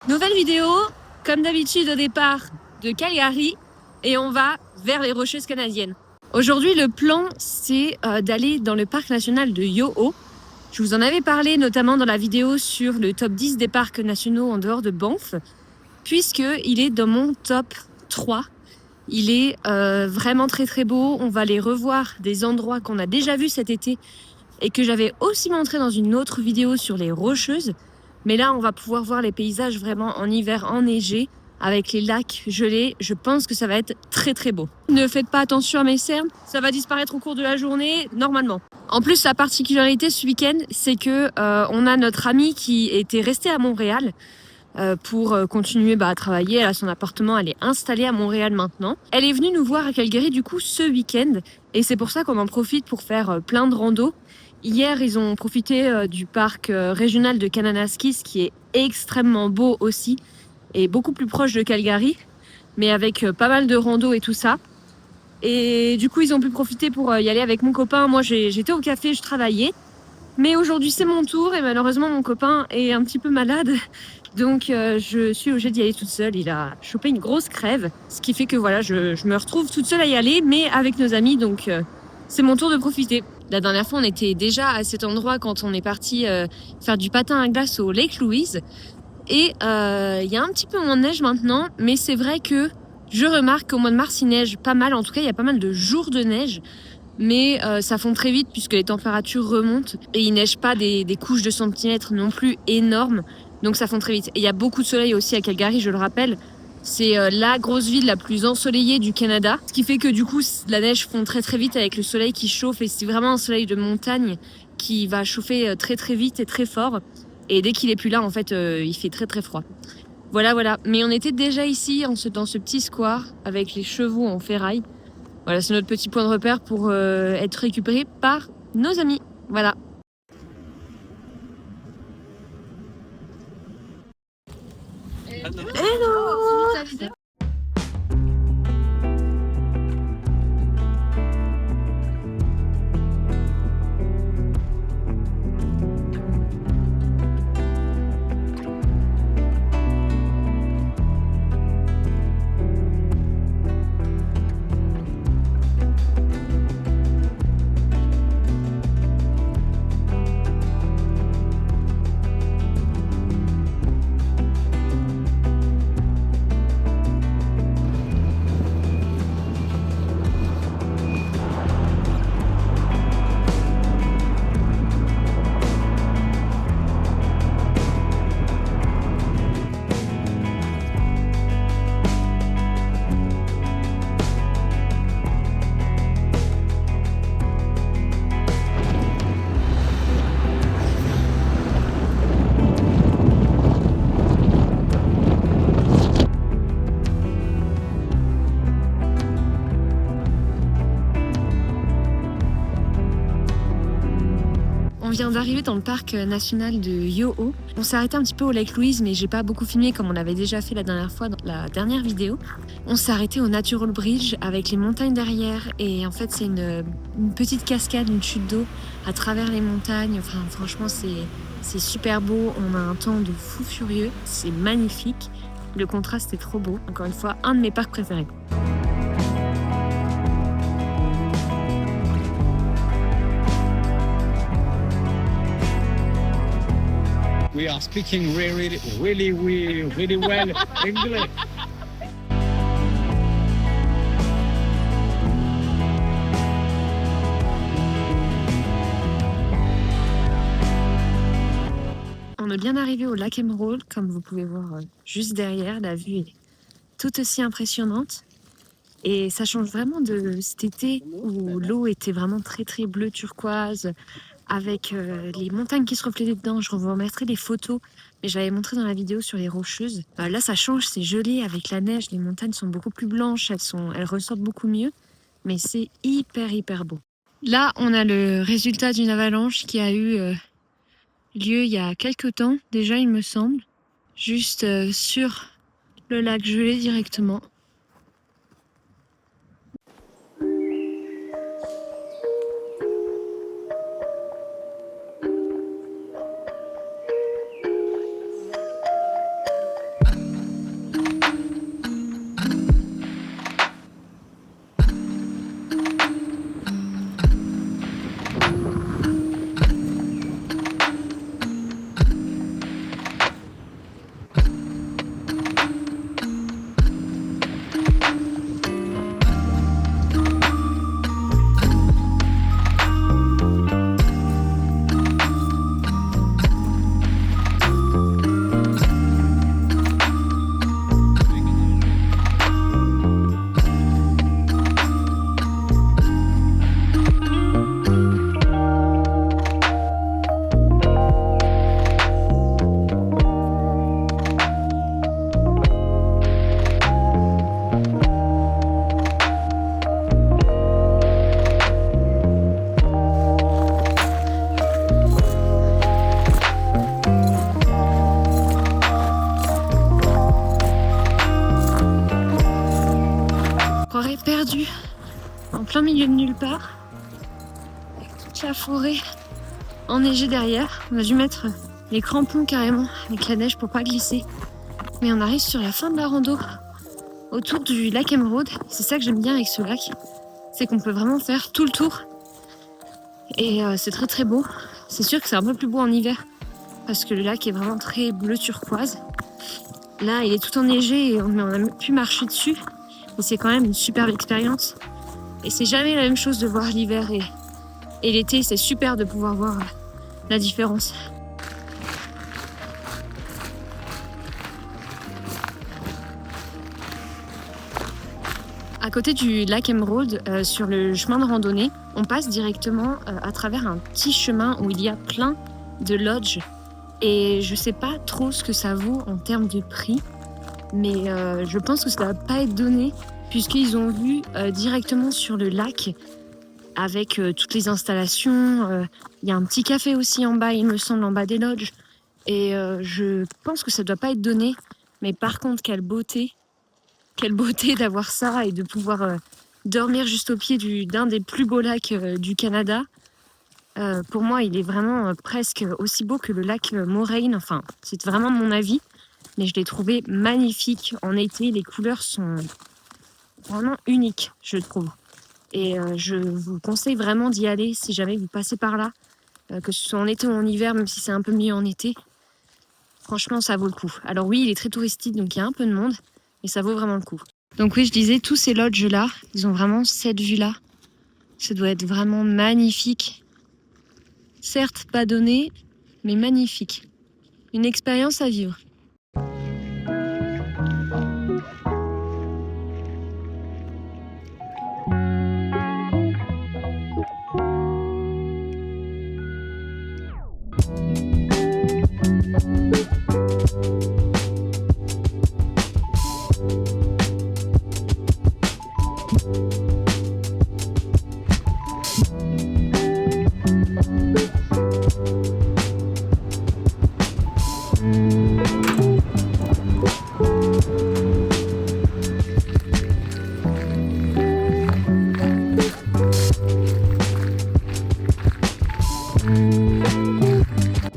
Nouvelle vidéo, comme d'habitude au départ de Calgary, et on va vers les Rocheuses canadiennes. Aujourd'hui, le plan, c'est d'aller dans le parc national de Yoho. Je vous en avais parlé notamment dans la vidéo sur le top 10 des parcs nationaux en dehors de Banff, puisqu'il est dans mon top 3. Il est vraiment très très beau. On va aller revoir des endroits qu'on a déjà vus cet été et que j'avais aussi montré dans une autre vidéo sur les Rocheuses. Mais là, on va pouvoir voir les paysages vraiment en hiver enneigé, avec les lacs gelés. Je pense que ça va être très très beau. Ne faites pas attention à mes cernes, ça va disparaître au cours de la journée, normalement. En plus, la particularité ce week-end, c'est que on a notre amie qui était restée à Montréal pour continuer à travailler. Elle a son appartement, elle est installée à Montréal maintenant. Elle est venue nous voir à Calgary du coup ce week-end et c'est pour ça qu'on en profite pour faire plein de randos. Hier, ils ont profité du parc régional de Kananaskis qui est extrêmement beau aussi et beaucoup plus proche de Calgary, mais avec pas mal de randos et tout ça. Et du coup, ils ont pu profiter pour y aller avec mon copain. Moi, j'étais au café, je travaillais. Mais aujourd'hui, c'est mon tour et malheureusement, mon copain est un petit peu malade. Donc, je suis obligée d'y aller toute seule. Il a chopé une grosse crève, ce qui fait que voilà, je me retrouve toute seule à y aller, mais avec nos amis. Donc, c'est mon tour de profiter. La dernière fois, on était déjà à cet endroit quand on est parti faire du patin à glace au Lake Louise. Et il y a un petit peu moins de neige maintenant, mais c'est vrai que je remarque qu'au mois de mars, il neige pas mal. En tout cas, il y a pas mal de jours de neige. Mais ça fond très vite puisque les températures remontent et il neige pas des couches de centimètres non plus énormes, donc ça fond très vite. Et il y a beaucoup de soleil aussi à Calgary, je le rappelle. C'est la grosse ville la plus ensoleillée du Canada, ce qui fait que du coup la neige fond très très vite avec le soleil qui chauffe et c'est vraiment un soleil de montagne qui va chauffer très très vite et très fort. Et dès qu'il est plus là, en fait, il fait très très froid. Voilà. Mais on était déjà ici dans ce petit square avec les chevaux en ferraille. Voilà, c'est notre petit point de repère pour être récupéré par nos amis. Voilà. Hello. On vient d'arriver dans le parc national de Yoho. On s'est arrêté un petit peu au Lake Louise, mais j'ai pas beaucoup filmé comme on avait déjà fait la dernière fois dans la dernière vidéo. On s'est arrêté au Natural Bridge avec les montagnes derrière et en fait c'est une petite cascade, une chute d'eau à travers les montagnes. Enfin franchement c'est super beau, on a un temps de fou furieux, c'est magnifique. Le contraste est trop beau. Encore une fois, un de mes parcs préférés. We are speaking really well English. On est bien arrivé au lac Emerald, comme vous pouvez voir juste derrière. La vue est tout aussi impressionnante. Et ça change vraiment de cet été où l'eau était vraiment très très bleue turquoise, avec les montagnes qui se reflétaient dedans. Je vous remettrai des photos, mais j'avais montré dans la vidéo sur les Rocheuses. Là ça change, c'est gelé avec la neige, les montagnes sont beaucoup plus blanches, elles ressortent beaucoup mieux, mais c'est hyper beau. Là on a le résultat d'une avalanche qui a eu lieu il y a quelques temps déjà il me semble, juste sur le lac gelé directement. perdu en plein milieu de nulle part, avec toute la forêt enneigée derrière. On a dû mettre les crampons carrément avec la neige pour pas glisser. Mais on arrive sur la fin de la rando, autour du lac Emeraude. C'est ça que j'aime bien avec ce lac, c'est qu'on peut vraiment faire tout le tour. Et c'est très très beau. C'est sûr que c'est un peu plus beau en hiver, parce que le lac est vraiment très bleu turquoise. Là, il est tout enneigé et on a pu marcher dessus. Et c'est quand même une superbe expérience. Et c'est jamais la même chose de voir l'hiver et l'été. C'est super de pouvoir voir la différence. À côté du lac Emeraude, sur le chemin de randonnée, on passe directement à travers un petit chemin où il y a plein de lodges. Et je sais pas trop ce que ça vaut en termes de prix, mais je pense que ça va pas être donné, puisqu'ils ont vu directement sur le lac avec toutes les installations. Il y a un petit café aussi en bas, il me semble, en bas des lodges. Et je pense que ça doit pas être donné, mais par contre, quelle beauté d'avoir ça et de pouvoir dormir juste au pied d'un des plus beaux lacs du Canada. Pour moi, il est vraiment presque aussi beau que le lac Moraine. Enfin, c'est vraiment mon avis, mais je l'ai trouvé magnifique en été. Les couleurs sont vraiment uniques, je trouve. Et je vous conseille vraiment d'y aller si jamais vous passez par là, que ce soit en été ou en hiver, même si c'est un peu mieux en été. Franchement, ça vaut le coup. Alors oui, il est très touristique, donc il y a un peu de monde, mais ça vaut vraiment le coup. Donc oui, je disais, tous ces lodges-là, ils ont vraiment cette vue-là. Ça doit être vraiment magnifique. Certes, pas donné, mais magnifique. Une expérience à vivre.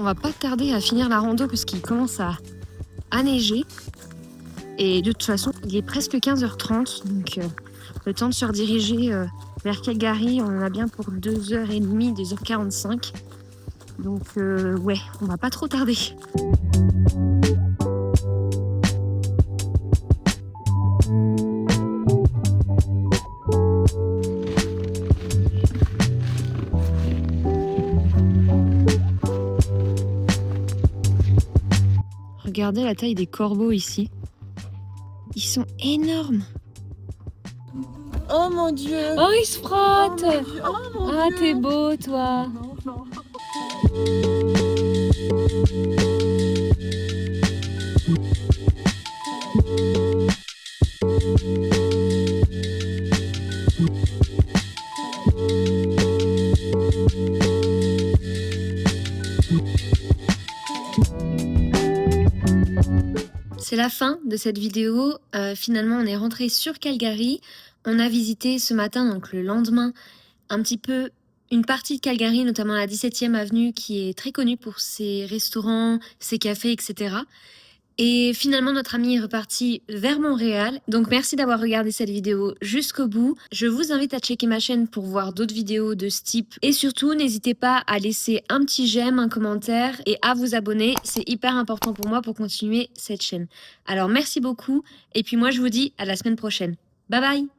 On va pas tarder à finir la rando parce qu'il commence à neiger. Et de toute façon, il est presque 15h30, donc le temps de se rediriger vers Calgary, on en a bien pour 2h30, 2h45. Donc ouais, on va pas trop tarder. Regardez la taille des corbeaux ici. Ils sont énormes. Oh mon Dieu! Oh, ils se frottent. Oh mon Ah, Dieu! t'es beau, toi. C'est la fin de cette vidéo. Finalement, on est rentré sur Calgary. On a visité ce matin, donc le lendemain, un petit peu une partie de Calgary, notamment la 17e avenue, qui est très connue pour ses restaurants, ses cafés, etc. Et finalement, notre ami est reparti vers Montréal. Donc merci d'avoir regardé cette vidéo jusqu'au bout. Je vous invite à checker ma chaîne pour voir d'autres vidéos de ce type. Et surtout, n'hésitez pas à laisser un petit j'aime, un commentaire et à vous abonner. C'est hyper important pour moi pour continuer cette chaîne. Alors merci beaucoup. Et puis moi, je vous dis à la semaine prochaine. Bye bye!